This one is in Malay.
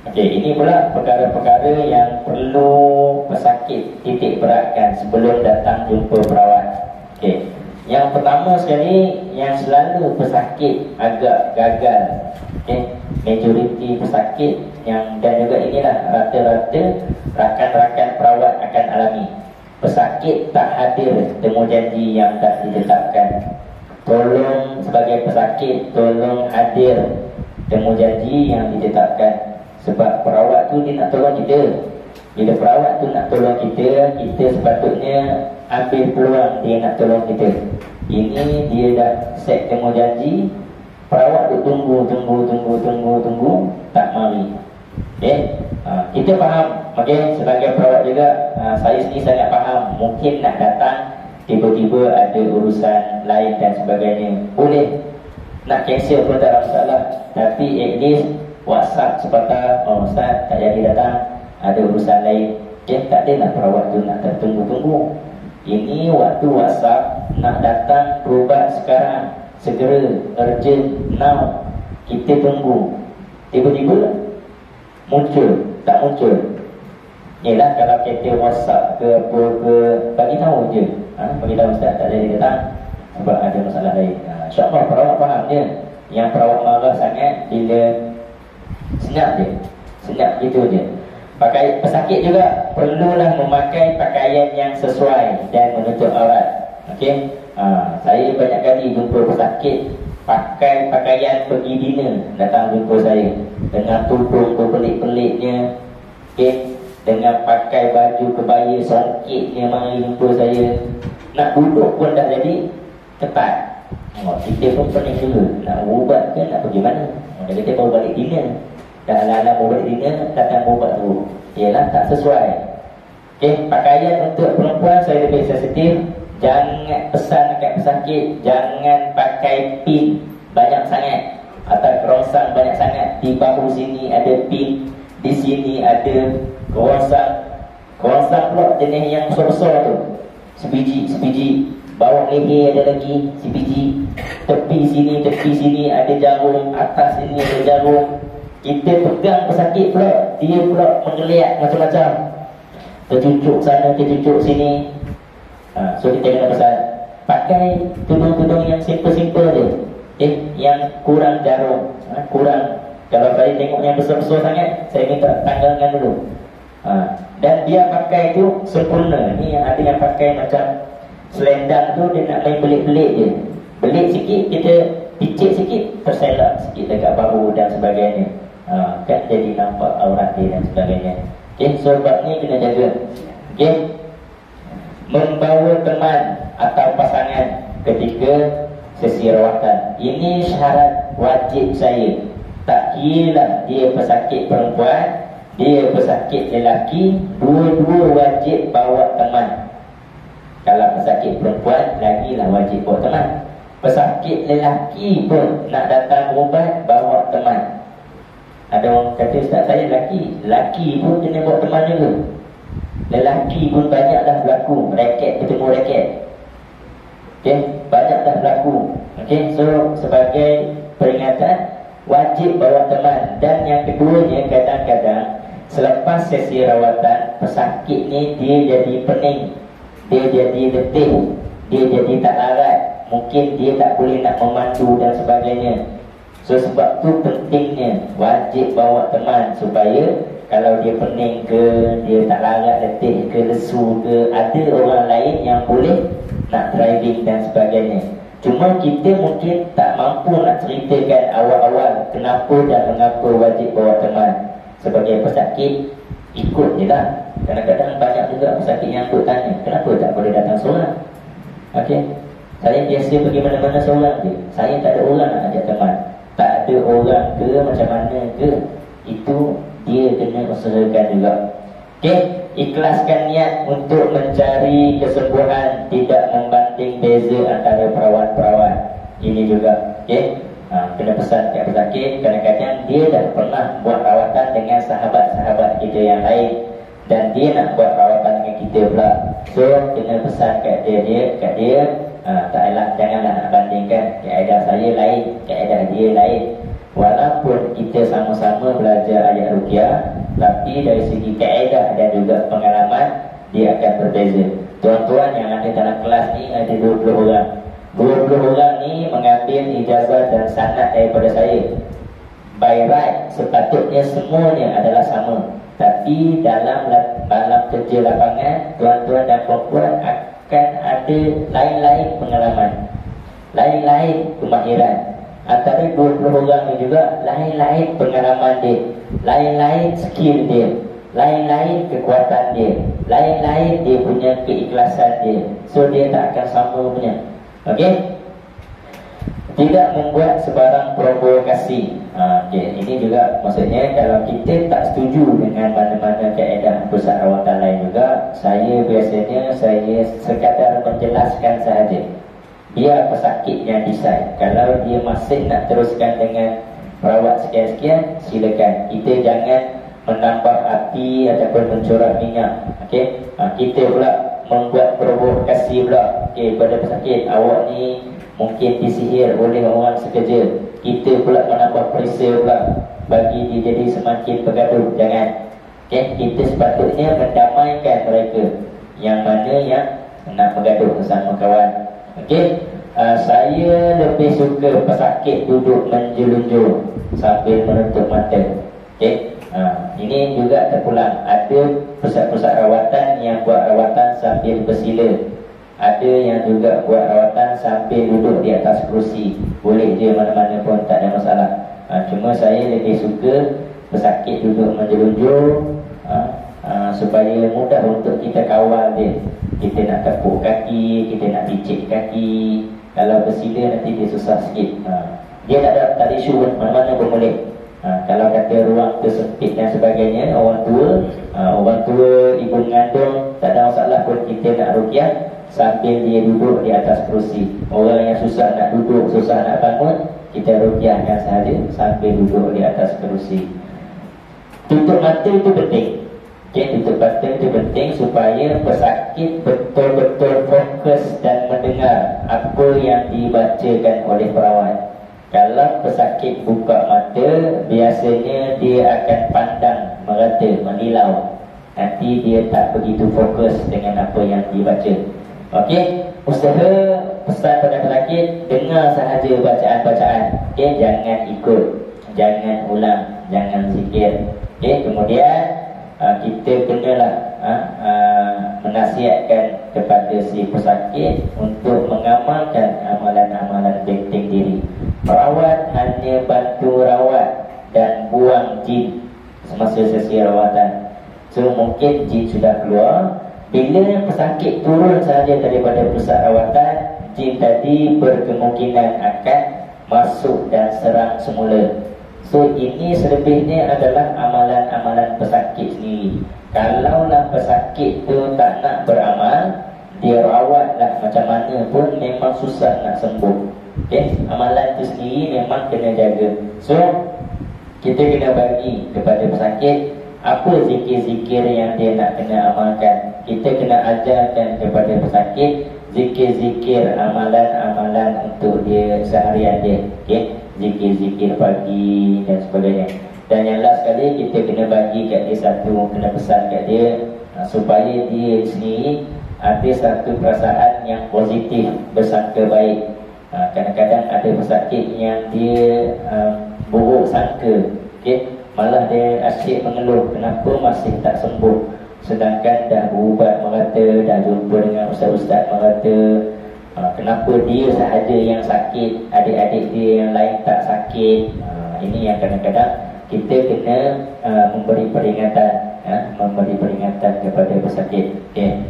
Okey, ini pula perkara-perkara yang perlu pesakit titik beratkan sebelum datang jumpa perawat. Okey. Yang pertama sekali, yang selalu pesakit agak gagal. Okey, majoriti pesakit yang, dan juga inilah rata-rata rakan-rakan perawat akan alami. Pesakit tak hadir temu janji yang dah ditetapkan. Tolong sebagai pesakit, tolong hadir temu janji yang ditetapkan. Sebab perawat tu dia nak tolong kita. Bila perawat tu nak tolong kita, kita sepatutnya ambil peluang dia nak tolong kita. Ini dia dah set temu janji, perawat tu tunggu, tak mari. Okay? Kita faham. Okay? Sebagai perawat juga, saya sendiri sangat faham. Mungkin nak datang, tiba-tiba ada urusan lain dan sebagainya. Boleh nak cancel pun tak ada masalah. Tapi at least WhatsApp sepatah, oh Ustaz tak jadi datang, ada urusan lain. Okay? Tak ada nak perawat tu nak tertunggu-tunggu. Ini waktu WhatsApp, nak datang berubat sekarang, segera, urgent, now. Kita tunggu, tiba-tiba muncul, tak muncul. Yelah, kalau kita WhatsApp ke apa ke, bagi tahu je. Bagi tahu Ustaz tak jadi datang sebab ada masalah lain. InsyaAllah perawat faham je. Yang perawat marah sangat bila senyap je, senyap gitu je. Pesakit juga perlulah memakai pakaian yang sesuai dan menutup aurat. Okey, saya banyak kali jumpa pesakit pakai pakaian pergi dinner, datang jumpa saya dengan tudung berpelik-peliknya, okey, dengan pakai baju kebaya songkitnya mari jumpa saya. Nak duduk pun dah jadi ketat. Kita pun pening juga, nak ubat ke nak pergi mana. Dia kata baru balik dinner. Dah ala-ala baru balik dinner, datang ubat tu. Ialah tak sesuai. Okay, pakaian untuk perempuan saya lebih sensitif. Jangan pesan dekat pesakit, jangan pakai pin banyak sangat atau kerongsang banyak sangat. Di bahu sini ada pin, di sini ada kerongsang. Kerongsang pula jenis yang besar-besar tu, sebiji. Bawah leher ada lagi sebiji. Tepi sini ada jarum, atas sini ada jarum. Kita pegang pesakit pula, dia pula menggeliat macam-macam, tercucuk sana, tercucuk sini. So kita kena pesan pakai tudung-tudung yang simple-simple je, yang kurang jarum, kurang. Kalau saya tengok yang besar-besar sangat, saya minta tanggalkan dulu. Dan dia pakai tu sempurna. Ni ada yang pakai macam selendang tu, dia nak main belit-belit je. Belit sikit, kita picit sikit, terselak sikit dekat bahu dan sebagainya. Kan jadi nampak aurat dia dan sebagainya. Okay, so bab ni kena jaga. Okay, membawa teman atau pasangan ketika sesi rawatan, ini syarat wajib saya. Tak kira dia pesakit perempuan, dia pesakit lelaki, dua-dua wajib bawa teman. Kalau pesakit perempuan, lagilah wajib bawa teman. Pesakit lelaki pun nak datang berubat, bawa teman. Ada orang kata, Ustaz saya lelaki pun kena bawa teman juga. Lelaki pun banyak dah berlaku, raket ketemu raket. Okay, banyak dah berlaku. Okay, so sebagai peringatan, wajib bawa teman. Dan yang keduanya, kadang-kadang selepas sesi rawatan, pesakit ni dia jadi pening, dia jadi letih, dia jadi tak larat. Mungkin dia tak boleh nak memandu dan sebagainya. So sebab tu pentingnya wajib bawa teman, supaya kalau dia pening ke, dia tak larat, letih ke, lesu ke, ada orang lain yang boleh nak driving dan sebagainya. Cuma kita mungkin tak mampu nak ceritakan awal-awal kenapa dan mengapa wajib bawa teman. Sebagai pesakit, ikut je lah. Kadang-kadang banyak juga pesakit yang ikut tanya, kenapa tak boleh datang seorang? Okay, saya biasa pergi mana-mana seorang je, saya tak ada orang nak ajak teman. Tak ada orang ke, macam mana ke, itu dia kena usahakan juga. Okay, ikhlaskan niat untuk mencari kesembuhan, tidak membanding beza antara perawat-perawat. Ini juga, okay, kena pesan kat pesakit. Kadang-kadang dia dah pernah buat rawatan dengan sahabat-sahabat kita yang lain, dan dia nak buat rawatan dengan kita pula. So kena pesan kat dia, taklah, janganlah nak bandingkan. Kaedah saya lain, kaedah dia lain. Walaupun kita sama-sama belajar ayat ruqyah, Tapi dari segi kaedah dan juga pengalaman, dia akan berbeza. Tuan-tuan yang ada dalam kelas ni ada 20 orang. 20 orang ni mengambil ijazah dan sanad daripada saya. By right, sepatutnya semuanya adalah sama. Tapi dalam kerja lapangan, tuan-tuan dan puan-puan akan ada lain-lain pengalaman, lain-lain kemahiran. Antara 20 orang ni juga lain-lain pengalaman dia, lain-lain skill dia, lain-lain kekuatan dia, lain-lain dia punya keikhlasan dia. So dia tak akan sama punya. Okey? Tidak membuat sebarang provokasi. Ini juga maksudnya kalau kita tak setuju dengan mana-mana kaedah pusat rawatan lain juga, saya biasanya sekadar menjelaskan sahaja. Dia pesakit yang decide. Kalau dia masih nak teruskan dengan perawat sekian-sekian, silakan. Kita jangan menambah api ataupun mencurah minyak. Okey? Kita pula membuat provokasi pula. Okey, pada pesakit, awak ni mungkin disihir oleh orang sekerja. Kita pula menambah pressure pula, bagi dia jadi semakin bergaduh. Jangan. Okey, kita sepatutnya mendamaikan mereka yang mana yang nak bergaduh bersama kawan. Okey, saya lebih suka pesakit duduk menjelunjur sambil menutup mata. Okey, ini juga terpulang. Ada pusat-pusat rawatan yang buat rawatan sambil bersila. Ada yang juga buat rawatan sambil duduk di atas kerusi. Boleh je mana-mana pun, tak ada masalah. Cuma saya lebih suka pesakit duduk menjelunjur, supaya mudah untuk kita kawal dia. Kita nak tepuk kaki, kita nak picit kaki. Kalau bersila nanti dia susah sikit. Dia tak ada isu pun, mana-mana pun boleh. Kalau kata ruang tersempit dan sebagainya, orang tua, ibu mengandung, tak ada masalah pun kita nak ruqyah sambil dia duduk di atas kerusi. Orang yang susah nak duduk, susah nak bangun, kita ruqyahkan sahaja sambil duduk di atas kerusi. Tutup mata itu penting. Okay, tutup mata itu penting supaya pesakit betul-betul fokus dan mendengar apa yang dibacakan oleh perawat. Kalau pesakit buka mata, biasanya dia akan pandang merata, menilau. Nanti dia tak begitu fokus dengan apa yang dibaca. Okey, usaha pesan pada pesakit, dengar sahaja bacaan-bacaan. Okey, jangan ikut, jangan ulang, jangan zikir. Okey, kemudian kita kenalah menasihatkan kepada si pesakit untuk mengamalkan amalan-amalan benteng diri. Perawat hanya bantu rawat dan buang jin semasa sesi rawatan. So mungkin jin sudah keluar. Bila pesakit turun sahaja daripada pusat rawatan, jin tadi berkemungkinan akan masuk dan serang semula. So ini selebihnya adalah amalan-amalan pesakit sendiri. Kalaulah pesakit tu tak nak beramal, dia rawatlah macam mana pun memang susah nak sembuh. Okay? Amalan tu sendiri memang kena jaga. So kita kena bagi kepada pesakit apa zikir-zikir yang dia nak kena amalkan. Kita kena ajarkan kepada pesakit zikir-zikir, amalan-amalan untuk dia seharian dia. Okay? Zikir-zikir pagi dan sebagainya. Dan yang last sekali, kita kena bagi kat dia satu, kena pesan kat dia supaya dia sendiri ada satu perasaan yang positif, bersangka baik. Kadang-kadang ada pesakit yang dia buruk sangka. Okay? Malah dia asyik mengeluh, kenapa masih tak sembuh, sedangkan dah berubat merata, dah jumpa dengan ustaz-ustaz merata. Kenapa dia sahaja yang sakit, adik-adik dia yang lain tak sakit. Ini yang kadang-kadang kita kena memberi peringatan, memberi peringatan kepada pesakit. Okay.